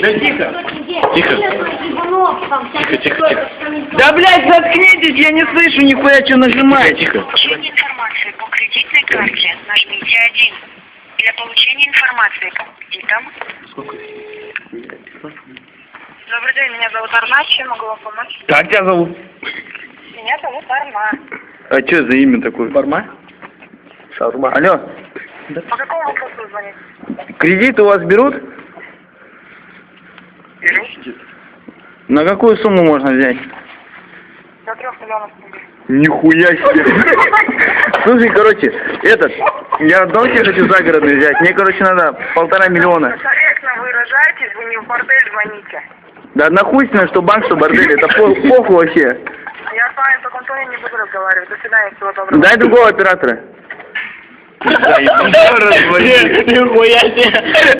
Да тихо. Тихо. Тихо. Да, блядь, заткнитесь, я не слышу нихуя, что нажимаете. Тихо. Для получения информации по кредитной карте нажмите 1. Для получения информации по кредитам. Сколько? Добрый день, меня зовут Арна, чем могу вам помочь? Как тебя зовут? Меня зовут Арна. А что за имя такое? Форма? Шаурма. Алло, По какому вопросу звонить? кредит у вас берут? Беру. На какую сумму можно взять? До 3 миллионов рублей. Нихуя себе. Слушай, короче, я дом тебе хочу загородный взять. Мне, короче, надо 1,5 миллиона. Корректно выражаетесь, вы не в бордель звоните. Да нахуйственно, что банк, что бордель, это похуй вообще. Я с вами по контоне не буду разговаривать. До свидания, всего доброго. Дай другого оператора. Нихуя себе.